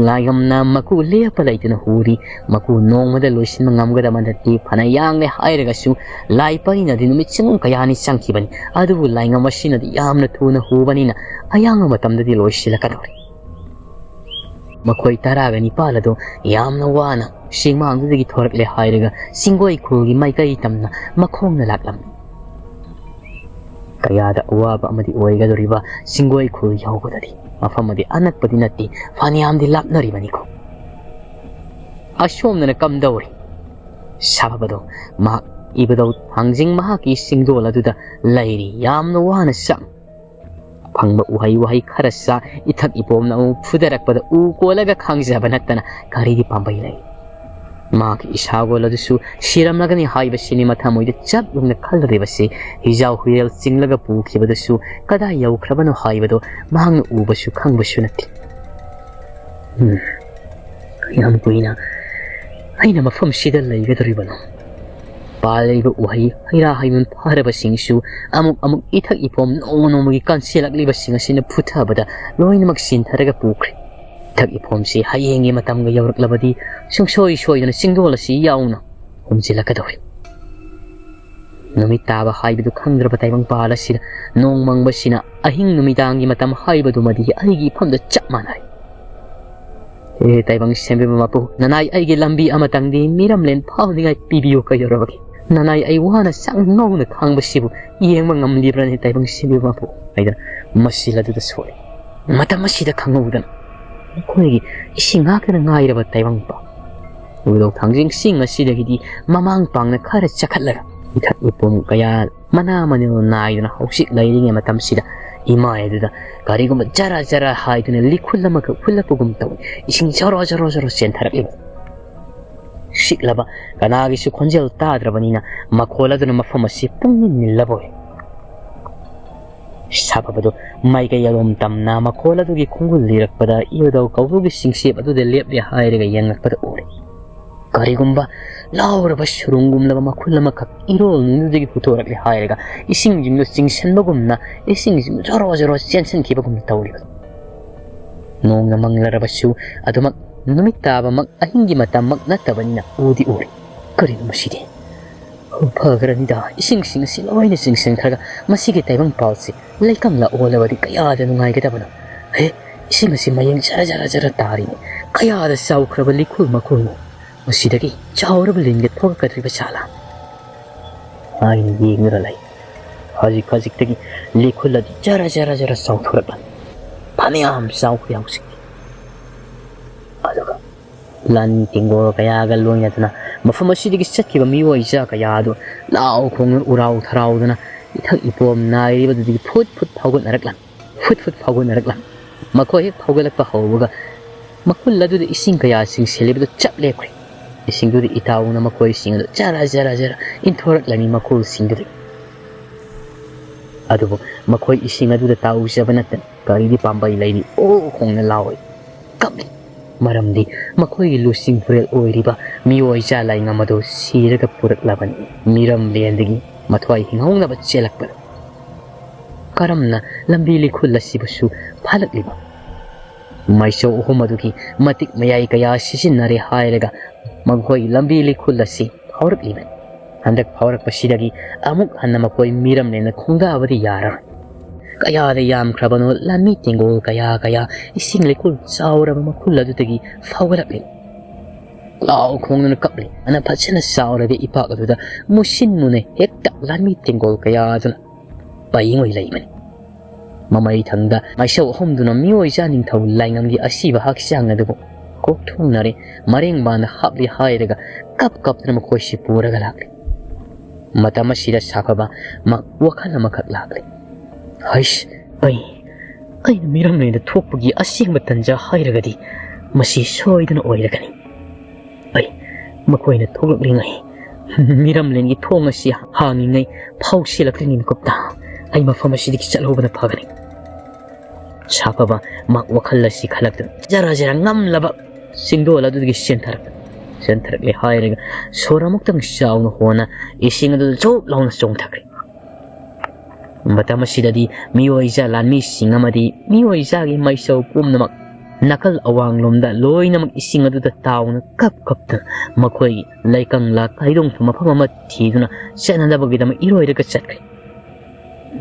lagamna maku lepa laituna huri maku nongmada loisinma ngamgadamandati phana yangle hairaga su lai parina dinumit singum kayani sangkibani adubu laingamasina yamna thuna hubanina ayanga matamdadi loisilakadawri makhoi taraga nipalado yamna wana singmangdagi thorakle hairaga singoi khulgi maikai tamna makhongna laklam kayada awaba amadi oigadoriba singoi khul yaugodadi mafamadi anakpadi natti faniyamdi lapnaribani ko asomna kamdawri sababado ma ibado hangjing mahaki singdol aduda lairi yamna wana sam phangba uhai kharasa ithak ipomna u fudarakpada u kolaga khangja banatana karigi pambai lai ꯃꯥꯒꯤ ꯁꯥꯒꯣꯜ ꯑꯗꯨꯁꯨ ꯁꯤꯔꯝꯂꯒꯅꯤ ꯍꯥꯏꯕꯁꯤꯅꯤ ꯃꯊꯃꯣꯏꯗ ꯆꯞ ꯌꯨꯡꯅ ꯈꯜꯂꯤꯕꯁꯤ ꯍꯤꯖꯥꯎ ꯍꯨꯏꯔꯦꯜ ꯆꯤꯡꯂꯒ ꯄꯨꯈꯤꯕꯗꯨꯁꯨ ꯀꯗꯥꯏ ꯌꯧꯈ꯭ꯔꯕꯅꯣ ꯍꯥꯏꯕꯗꯣ ꯃꯍꯥꯛꯅ ꯎꯕꯁꯨ ꯈꯪꯕꯁꯨ ꯅꯠꯇꯦ ꯌꯥꯝ ꯀꯨꯏꯅ ꯑꯩꯅ ꯃꯐꯝꯁꯤꯗ ꯂꯩꯒꯗꯧꯔꯤꯕꯅꯣ ꯄꯥꯜꯂꯤꯕ ꯎꯍꯩ ꯍꯩꯔꯥ ꯍꯩꯃꯟ ꯐꯥꯔꯕꯁꯤꯡꯁꯨ ꯑꯃꯨꯛ ꯏꯊꯛ ꯏꯄꯣꯝ ꯅꯣꯡꯃ ꯅꯣꯡꯃꯒꯤ ꯀꯥꯟꯁꯤꯜꯂꯛꯂꯤꯕꯁꯤꯡ ꯑꯁꯤꯅ ꯐꯨꯊꯕꯗ ꯂꯣꯏꯅꯃꯛ ꯁꯤꯟꯊꯔꯒ ꯄꯨꯈ꯭ꯔꯦ ꯏꯊꯛ ꯏꯄꯣꯝꯁꯤ ꯍꯌꯦꯡꯒꯤ ꯃꯇꯝꯒ ꯌꯧꯔꯛꯂꯕꯗꯤ ꯁꯨꯡꯁꯣꯏ ꯁꯣꯏꯗꯅ ꯆꯤꯡꯗꯣꯜ ꯑꯁꯤ ꯌꯥꯎꯅ ꯍꯨꯝꯖꯤꯜꯂꯛꯀꯗꯧꯔꯤ ꯅꯨꯃꯤꯠ ꯇꯥꯕ ꯍꯥꯏꯕꯗꯨ ꯈꯪꯗ꯭ꯔꯕ ꯇꯥꯏꯕꯪꯄꯥꯜ ꯑꯁꯤꯗ ꯅꯣꯡ ꯃꯪꯕꯁꯤꯅ ꯑꯍꯤꯡ ꯅꯨꯃꯤꯗꯥꯡꯒꯤ ꯃꯇꯝ ꯍꯥꯏꯕꯗꯨꯃꯗꯤ ꯑꯩꯒꯤ ꯏꯐꯝꯗ ꯆꯞ ꯃꯥꯟꯅꯩ ꯇꯥꯏꯕꯪ ꯁꯦꯝꯕꯤꯕ ꯃꯄꯨ ꯅꯅꯥꯏ ꯑꯩꯒꯤ ꯂꯝꯕꯤ ꯑꯃꯇꯪꯗꯤ ꯃꯤꯔꯝꯂꯦꯟ ꯐꯥꯎꯅꯤꯡꯉꯥꯏ ꯄꯤꯕꯤꯌꯨ ꯀꯩꯗꯧꯔꯕꯒꯦ ꯅꯅꯥꯏ ꯑꯩ ꯋꯥꯅ ꯆꯪꯅꯧꯅ ꯈꯥꯡꯕꯁꯤꯕꯨ ꯌꯦꯡꯕ ꯉꯝꯂꯤꯕ꯭ꯔꯅꯤ ꯇꯥꯏꯕꯪ ꯁꯦꯝꯕꯤꯕ ꯃꯄꯨ ꯍꯥꯏꯗꯅ ꯃꯁꯤꯜ ꯑꯗꯨꯗ ꯁꯣꯛꯏ ꯃꯇꯝ ꯑꯁꯤꯗ ꯈꯪꯍꯧꯗꯅ ꯑꯩꯈꯣꯏꯒꯤ ꯏꯁꯤꯡ ꯉꯥꯛꯇꯅ ꯉꯥꯏꯔꯕ ꯇꯥꯏꯕꯪꯄꯥꯜ ꯎꯗꯧ ꯊꯥꯡꯖꯤꯡꯁꯤꯡ ꯑꯁꯤꯗꯒꯤꯗꯤ ꯃꯃꯥꯡ ꯄꯥꯡꯅ ꯈꯔ ꯆꯈꯠꯂꯒ ꯏꯊꯛ ꯏꯄꯣꯝ ꯀꯌꯥ ꯃꯅꯥ ꯃꯅꯤꯜ ꯅꯥꯏꯗꯨꯅ ꯍꯧꯖꯤꯛ ꯂꯩꯔꯤꯉꯩ ꯃꯇꯝꯁꯤꯗ ꯏꯃꯥ ꯑꯗꯨꯗ ꯀꯔꯤꯒꯨꯝꯕ ꯖꯔꯥ ꯖꯔꯥ ꯍꯥꯏꯗꯨꯅ ꯂꯤꯈꯨꯜ ꯑꯃꯈꯛ ꯍꯨꯜꯂꯛꯄꯒꯨꯝ ꯇꯧꯏ ꯏꯁꯤꯡ ꯖꯔꯣ ꯖꯔꯣ ꯖꯔꯣ ꯆꯦꯟꯊꯔꯛꯂꯤꯕ ꯁꯤꯛꯂꯕ ꯀꯅꯥꯒꯤꯁꯨ ꯈꯣꯟꯖꯦꯜ ꯇꯥꯗ꯭ꯔꯕꯅꯤꯅ ꯃꯈꯣꯜ ꯑꯗꯨꯅ ꯃꯐꯝ ꯑꯁꯤ ꯄꯨꯡꯅꯤꯡ ꯅꯤꯜꯂꯕꯣꯏ ꯁꯥꯐꯕꯗꯨ ꯃꯥꯏꯀꯩ ꯑꯗꯣꯝ ꯇꯝꯅ ꯃꯈꯣꯜ ꯑꯗꯨꯒꯤ ꯈꯣꯡꯒꯨꯜ ꯂꯤꯔꯛꯄꯗ ꯏꯕꯗꯧ ꯀꯧꯕ꯭ꯔꯨꯒꯤ ꯁꯤꯡꯁꯦꯞ ꯑꯗꯨꯗ ꯂꯦꯞꯂꯦ ꯍꯥꯏꯔꯒ ꯌꯦꯡꯂꯛꯄꯗ ꯎꯔꯦ ꯀꯔꯤꯒꯨꯝꯕ ꯂꯥꯎꯔꯕ ꯁꯨꯔꯨꯡꯒꯨꯝꯂꯕ ꯃꯈꯨꯜ ꯑꯃꯈꯛ ꯏꯔꯣꯜꯗꯨꯗꯒꯤ ꯄꯨꯊꯣꯔꯛꯂꯦ ꯍꯥꯏꯔꯒ ꯏꯁꯤꯡꯁꯤꯡꯗꯨ ꯆꯤꯡꯁꯤꯟꯕꯒꯨꯝꯅ ꯏꯁꯤꯡꯁꯤꯡꯗꯨ ꯖꯔꯣ ꯖꯔꯣ ꯆꯦꯟꯁꯤꯟꯈꯤꯕꯒꯨꯝ ꯇꯧꯔꯤꯕ ꯅꯣꯡꯅ ꯃꯪꯂꯔꯕꯁꯨ ꯑꯗꯨꯃꯛ ꯅꯨꯃꯤꯠ ꯇꯥꯕꯃꯛ ꯑꯍꯤꯡꯒꯤ ꯃꯇꯝꯃꯛ ꯅꯠꯇꯕꯅꯤ나 ꯎꯗꯤ ꯎꯔꯦ ꯀꯔꯤꯅꯣ ꯃꯁꯤꯗꯤ ꯐꯈ꯭ꯔꯅꯤꯗ ꯏꯁꯤꯡꯁꯤꯡ ꯑꯁꯤ ꯂꯣꯏꯅ ꯆꯤꯡꯁꯤꯟꯈ꯭ꯔꯒ ꯃꯁꯤꯒꯤ ꯇꯥꯏꯕꯪꯄꯥꯜꯁꯤ ꯂꯩꯀꯪꯂ ꯑꯣꯜꯂꯕꯗꯤ ꯀꯌꯥꯗ ꯅꯨꯡꯉꯥꯏꯒꯗꯕꯅꯣ ꯍꯦ ꯏꯁꯤꯡ ꯑꯁꯤ ꯃꯌꯦꯡ ꯖꯔ ꯖꯔ ꯖꯔ ꯇꯥꯔꯤꯅꯤ ꯀꯌꯥꯗ ꯆꯥꯎꯈ꯭ꯔꯕ ꯂꯤꯈꯨꯜ ꯃꯈꯨꯜꯅꯣ ꯃꯁꯤꯗꯒꯤ ꯆꯥꯎꯔꯕ ꯂꯤꯟꯒ ꯊꯣꯛꯂꯛꯀꯗꯧꯔꯤꯕ ꯖꯥꯠꯂꯥ ꯍꯥꯏꯅ ꯌꯦꯡꯗꯨꯅ ꯂꯩ ꯈꯖꯤꯛꯇꯒꯤ ꯂꯤꯈꯨꯜ ꯑꯗꯨ ꯖꯔ ꯖꯔ ꯖꯔ ꯆꯥꯎꯊꯣꯔꯛꯂꯅꯤ ꯐꯅꯌꯥꯝ ꯆꯥꯎꯈ꯭ꯔꯦ ꯍꯧꯖꯤꯛꯇꯤ ꯑꯗꯨꯒ ꯂꯥꯟ ꯇꯤꯡꯒꯣꯜ ꯀꯌꯥꯒ ꯂꯣꯏꯅꯗꯨꯅ ꯃꯐꯝ ꯑꯁꯤꯗꯒꯤ ꯆꯠꯈꯤꯕ ꯃꯤꯑꯣꯏ ꯀꯌꯥ ꯑꯗꯨ ꯂꯥꯎ ꯈꯣꯡꯗꯨꯅ ꯎꯔꯥꯎ ꯊꯔꯥꯎꯗꯨꯅ ꯏꯊꯛ ꯏꯄꯣꯝ ꯅꯥꯏꯔꯤꯕꯗꯨꯗꯒꯤ ꯐꯨꯠ ꯐꯥꯎꯒꯠꯅꯔꯛꯂꯝ ꯃꯈꯣꯏ ꯍꯦꯛ ꯐꯥꯎꯒꯠꯂꯛꯄ ꯍꯧꯕꯒ ꯃꯈꯨꯜ ꯑꯗꯨꯗ ꯏꯁꯤꯡ ꯀꯌꯥ ꯆꯤꯡꯁꯤꯜꯂꯤꯕꯗꯨ ꯆꯞ ꯂꯦꯞꯈ꯭ꯔꯦ ꯏꯁꯤꯡꯗꯨꯗ ꯏꯇꯥꯎꯅ ꯃꯈꯣꯏꯁꯤꯡ ꯑꯗꯨ ꯖꯔ ꯖꯔ ꯖꯔ ꯏꯟꯊꯣꯔꯛꯂꯅꯤ ꯃꯈꯨꯜꯁꯤꯡꯗꯨꯗꯒꯤ ꯑꯗꯨꯕꯨ ꯃꯈꯣꯏ ꯏꯁꯤꯡ ꯑꯗꯨꯗ ꯇꯥꯎꯖꯕ ꯅꯠꯇꯅ ꯀꯔꯤꯗꯤ ꯄꯥꯝꯕꯩ ꯂꯩꯔꯤ ꯑꯣ ꯈꯣꯡꯅ ꯂꯥꯎꯏ ꯀꯞꯂꯤ ꯃꯔꯝꯗꯤ ꯃꯈꯣꯏꯒꯤ ꯂꯨꯆꯤꯡ ꯐꯨꯔꯦꯜ ꯑꯣꯏꯔꯤꯕ ꯃꯤꯑꯣꯏ ꯂꯥꯏꯉꯝ ꯑꯗꯨ ꯁꯤꯔꯒ ꯄꯨꯔꯛꯂꯕꯅꯤ ꯃꯤꯔꯝꯂꯦꯟꯗꯒꯤ ꯃꯊ꯭ꯋꯥꯏ ꯍꯤꯡꯍꯧꯅꯕ ꯆꯦꯜꯂꯛꯄꯗ ꯀꯔꯝꯅ ꯂꯝꯕꯤ ꯂꯤꯈꯨꯜ ꯑꯁꯤꯕꯨꯁꯨ ꯐꯥꯂꯛꯂꯤꯕ ꯃꯥꯏꯆꯧ ꯑꯍꯨꯝ ꯑꯗꯨꯒꯤ ꯃꯇꯤꯛ ꯃꯌꯥꯏ ꯀꯌꯥ ꯁꯤꯖꯤꯟꯅꯔꯦ ꯍꯥꯏꯔꯒ ꯃꯈꯣꯏ ꯂꯝꯕꯤ ꯂꯤꯈꯨꯜ ꯑꯁꯤ ꯐꯥꯎꯔꯛꯂꯤꯕꯅꯤ ꯍꯟꯗꯛ ꯐꯥꯎꯔꯛꯄꯁꯤꯗꯒꯤ ꯑꯃꯨꯛ ꯍꯟꯅ ꯃꯈꯣꯏ ꯃꯤꯔꯝꯂꯦꯟꯗ ꯈꯣꯡꯗꯥꯕꯗꯤ ꯌꯥꯔꯔꯣꯏ ꯀꯌꯥꯗ ꯌꯥꯝꯈ꯭ꯔꯕꯅꯣ ꯂꯥꯟꯃꯤ ꯇꯦꯡꯒꯣꯜ ꯀꯌꯥ ꯏꯁꯤꯡ ꯂꯩꯈꯨꯜ ꯆꯥꯎꯔꯕ ꯃꯈꯨꯜ ꯑꯗꯨꯗꯒꯤ ꯐꯥꯎꯒꯠꯂꯛꯂꯤ ꯂꯥꯎ ꯈꯣꯡꯗꯨꯅ ꯀꯞꯂꯤ ꯑꯅ ꯐꯖꯅ ꯆꯥꯎꯔꯕ ꯏꯄꯥꯛ ꯑꯗꯨꯗ ꯃꯨꯁꯤꯟ ꯃꯨꯅ ꯍꯦꯛꯇ ꯂꯥꯟꯃꯤ ꯇꯦꯡꯒꯣꯜ ꯀꯌꯥꯗꯨꯅ ꯄꯩꯉꯣꯏ ꯂꯩꯕꯅꯤ ꯃꯃꯩ ꯊꯪꯗ ꯃꯥꯏꯆꯧ ꯑꯍꯨꯝꯗꯨꯅ ꯃꯤꯑꯣꯏ ꯅꯤꯡꯊꯧ ꯂꯥꯏꯉꯝꯒꯤ ꯑꯁꯤꯕ ꯍꯛꯆꯥꯡ ꯑꯗꯨꯕꯨ ꯀꯣꯛꯊꯣꯡꯅꯔꯦ ꯃꯔꯦꯡꯕꯥꯟꯗ ꯍꯥꯞꯂꯤ ꯍꯥꯏꯔꯒ ꯀꯞꯇꯨꯅ ꯃꯈꯣꯏꯁꯤ ꯄꯨꯔꯒ ꯂꯥꯛꯂꯤ ꯃꯇꯝ ꯑꯁꯤꯗ ꯁꯥꯐꯕ ꯋꯥꯈꯜ ꯑꯃꯈꯛ ꯂꯥꯛꯂꯤ ꯍꯩꯁ ꯑꯩꯅ ꯃꯤꯔꯝꯂꯦꯟꯗ ꯊꯣꯛꯄꯒꯤ ꯑꯁꯦꯡꯕ ꯇꯟꯖꯥ ꯍꯥꯏꯔꯒꯗꯤ ꯃꯁꯤ ꯁꯣꯏꯗꯅ ꯑꯣꯏꯔꯒꯅꯤ ꯃꯈꯣꯏꯅ ꯊꯣꯛꯂꯛꯂꯤꯉꯩ ꯃꯤꯔꯝꯂꯦꯟꯒꯤ ꯊꯣꯡ ꯑꯁꯤ ꯍꯥꯡꯉꯤꯉꯩ ꯐꯥꯎꯁꯤꯜꯂꯛꯂꯤꯉꯩ ꯃꯤꯀꯨꯞꯇ ꯑꯩ ꯃꯐꯝ ꯑꯁꯤꯗꯒꯤ ꯆꯠꯍꯧꯕꯅ ꯐꯒꯅꯤ ꯁꯥꯐꯕ ꯋꯥꯈꯜ ꯑꯁꯤ ꯈꯜꯂꯛꯇꯨꯅ ꯖꯔ ꯖꯔ ꯉꯝꯂꯕ ꯆꯤꯡꯗꯣꯜ ꯑꯗꯨꯗꯒꯤ ꯆꯦꯟꯊꯔꯛꯂꯦ ꯍꯥꯏꯔꯒ ꯁꯣꯔ ꯑꯃꯨꯛꯇꯪ ꯆꯥꯎꯅ ꯍꯣꯟꯅ ꯏꯁꯤꯡ ꯑꯗꯨꯗ ꯆꯣꯞ ꯂꯥꯎꯅ ꯆꯣꯡꯊꯈ꯭ꯔꯦ ꯃꯇꯝ ꯑꯁꯤꯗꯗꯤ ꯃꯤꯑꯣꯏ ꯂꯥꯟꯃꯤꯁꯤꯡ ꯑꯃꯗꯤ ꯃꯤꯑꯣꯏꯒꯤ ꯃꯩꯆꯧ ꯄꯨꯝꯅꯃꯛ ꯅꯥꯀꯜ ꯑꯋꯥꯡꯂꯣꯝꯗ ꯂꯣꯏꯅꯃꯛ ꯏꯁꯤꯡ ꯑꯗꯨꯗ ꯇꯥꯎꯅ ꯀꯞꯇꯨꯅ ꯃꯈꯣꯏꯒꯤ ꯂꯩꯀꯪꯂꯥ ꯀꯩꯗꯣꯡꯐꯝ ꯃꯐꯝ ꯑꯃ ꯊꯤꯗꯨꯅ ꯆꯠꯅꯅꯕꯒꯤꯗꯃꯛ ꯏꯔꯣꯏꯔꯒ ꯆꯠꯈ꯭ꯔꯦ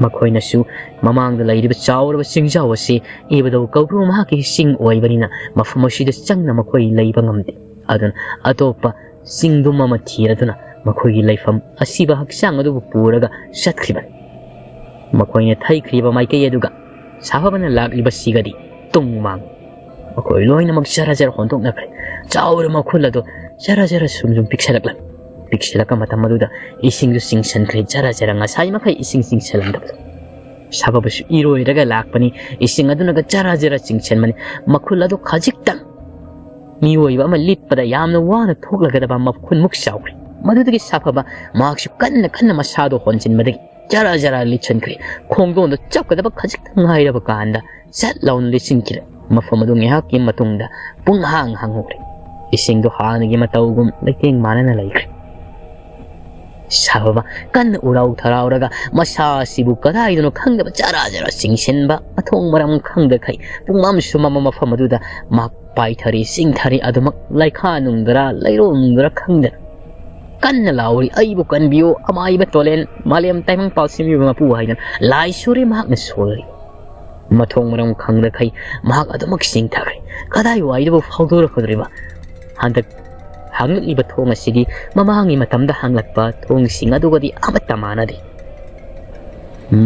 ꯃꯈꯣꯏꯅꯁꯨ ꯃꯃꯥꯡꯗ ꯂꯩꯔꯤꯕ ꯆꯥꯎꯔꯕ ꯆꯤꯡꯖꯥꯎ ꯑꯁꯤ ꯏꯕꯗꯧ ꯀꯧꯕ꯭ꯔꯨ ꯃꯍꯥꯛꯀꯤ ꯆꯤꯡ ꯑꯣꯏꯕꯅꯤꯅ ꯃꯐꯝ ꯑꯁꯤꯗ ꯆꯪꯅ ꯃꯈꯣꯏ ꯂꯩꯕ ꯉꯝꯗꯦ ꯑꯗꯨꯅ ꯑꯇꯣꯞꯄ ꯆꯤꯡꯗꯨꯝ ꯑꯃ ꯊꯤꯔꯗꯨꯅ ꯃꯈꯣꯏꯒꯤ ꯂꯩꯐꯝ ꯑꯁꯤꯕ ꯍꯛꯆꯥꯡ ꯑꯗꯨꯕꯨ ꯄꯨꯔꯒ ꯆꯠꯈ꯭ꯔꯤꯕꯅꯤ ꯃꯈꯣꯏꯅ ꯊꯩꯈ꯭ꯔꯤꯕ ꯃꯥꯏꯀꯩ ꯑꯗꯨꯒ ꯁꯥꯐꯕꯅ ꯂꯥꯛꯂꯤꯕꯁꯤꯒꯗꯤ ꯇꯨꯡ ꯃꯥꯡ ꯃꯈꯣꯏ ꯂꯣꯏꯅꯃꯛ ꯖꯔ ꯖꯔ ꯍꯣꯟꯗꯣꯛꯅꯈ꯭ꯔꯦ ꯆꯥꯎꯔ ꯃꯈꯨꯜ ꯑꯗꯨ ꯖꯔ ꯖꯔ ꯁꯨꯝ ꯄꯤꯛꯁꯤꯜꯂꯛꯄ ꯃꯇꯝ ꯑꯗꯨꯗ ꯏꯁꯤꯡꯗꯨ ꯆꯤꯡꯁꯤꯟꯈ꯭ꯔꯦ ꯖꯔ ꯖꯔ ꯉꯁꯥꯏ ꯃꯈꯩ ꯏꯁꯤꯡ ꯆꯤꯡꯁꯤꯜꯂꯝꯗꯕꯗꯣ ꯁꯥꯐꯕꯁꯨ ꯏꯔꯣꯏꯔꯒ ꯂꯥꯛꯄꯅꯤ ꯏꯁꯤꯡ ꯑꯗꯨꯅꯒ ꯖꯔ ꯖꯔ ꯆꯤꯡꯁꯤꯟꯕꯅꯤ ꯃꯈꯨꯜ ꯑꯗꯨ ꯈꯖꯤꯛꯇꯪ miyoiba ama litpada yamna wana thoklagadaba mapkhunmuk chawkri madudagi Safaba mahaksu kanna masado honjinbadagi jara jara litchankri khongdonda chapkadaba khajik ngairaba kanda sat lawn lichinkire mafam adu ngihakki matungda punghang hangukre isingdo hanagi matawgum leiteng manana laikre Safaba kan urau tharauraga masa sibu kadaidono khangdaba jara jara singsenba athong maram khangda khai pungmam sumama mafam aduda mak paithari singthari adumak laikha nungdara lairo nungdara khangda kan lauri aibu kan bio amai ba tolen malem taimang pausimi mapu hainan lai suri mak na sori mathong maram khangda khai mak adumak singthari kadai waido faudora khadriba handak hangli ba thong asidi mamahangi matamda hanglakpa thong sing adugadi amata manadi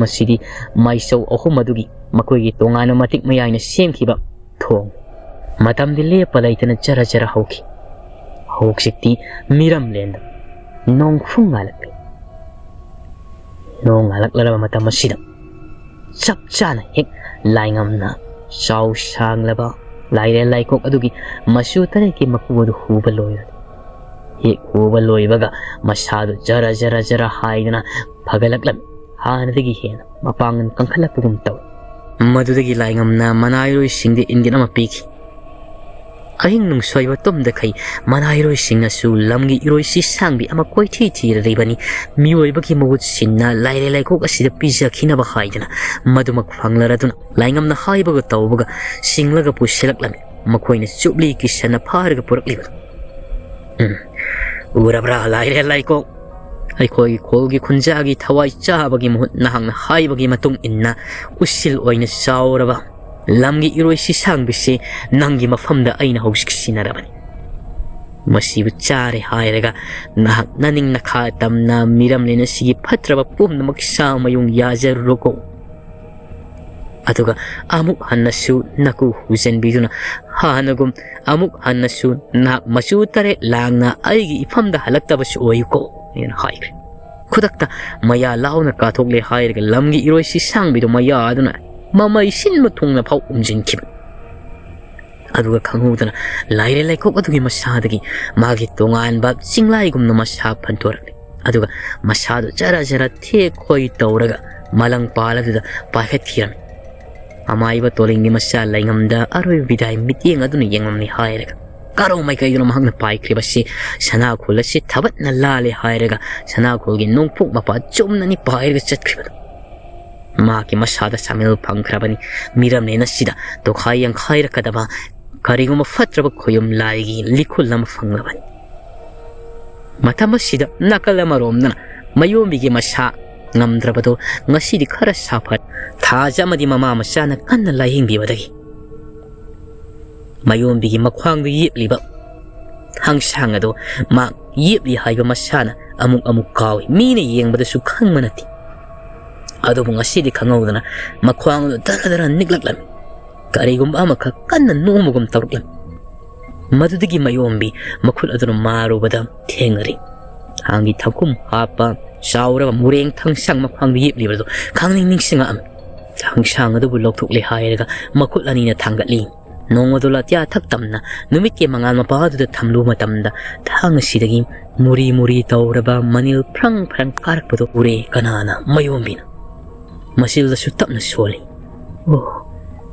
masidi maisau ohum adugi makoigi tongana matik mayaina semkhiba thong matamdi lepa laitana jara jara hauki hauksikti miram lenda nong fungalakpi nong alaklaraba matam asida chap chana hek laingamna sau sanglaba laire laikok adugi masu tare ki makudu huba loyra hek huba loibaga masadu jara jara jara haidana phagalaklam hanadagi hena mapangan kangkhalapugum taw madudagi laingamna manairoi singde indina mapiki ahing nung soiba tomda khai manairoi singnasu lamgi iroi si sangbi ama koithi thira reibani miyoibaki magut sinna laire laikok asida pizza khina ba haidana madumak phanglaraduna laingamna haibaga tawbaga singlaga pusilaklami makoina chupli kisana pharga purakliba urabra laire laikok aikoi kolgi khunjagi thawai chabagi muhut nahang haibagi matung inna usil oina sauraba lamgi iroi si sangbise nangi mafamda aina hausik sinarabani masibu chare hairaga nahak naning nakha tamna miram lena sigi phatraba pumnamak samayung yajarroko aduga amuk hannasu naku husen biduna hanagum amuk hannasu nak masu tare langna aigi ifamda halaktabasu oyuko yen haigre khudakta maya launa kathokle hairaga lamgi iroi si sangbido maya aduna mamai sinma thungna phau umjinkhib aduga khangudana laire laikok adugi masadagi magi tongan bab singlai gumna masa phantorak aduga masado jara jara the khoi tawraga malang paladuda pakhet thiram amai ba tolingi masa laingamda aroi bidai mityeng aduna yengamni hairaga karo mai kai duna mahangna pai kribasi sana khulasi thabat na lale hairaga sana khulgi nongphuk mapa chumna ni pairaga chatkriba maki masada samil pangkrabani miram nena sida to khayang khaira kadaba kariguma fatraba khoyum laigi likhul lam fanglabani matama sida nakalama romna mayombi gi masa ngamdrabado ngasidi khara safat thaja madi mama masana kanna laihing biwadagi mayombi gi makhwang gi yepliba hangsang ado ma yepli haiba masana amuk kawi mine yengbada su khangmanati adobo ngasidi khangawdana makhwang dara niglaklam karigum amaka kanna nomugum tawruklam madudigi mayombi makhul aduna marubada thengari hangi thakum hapa saura mureng thangsang makhwang yeplibado khangning ningsinga am thangsang adubu lokthukle hairaga makhul anina thangatli nongodola tia thaktamna numit ke mangal mapadu thamlu matamda thangsidagi muri tawraba manil phrang karakpado ure kanana mayombina masilda su tapna soli oh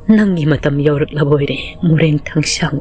nangi matam yaurak laboire mureng thangsang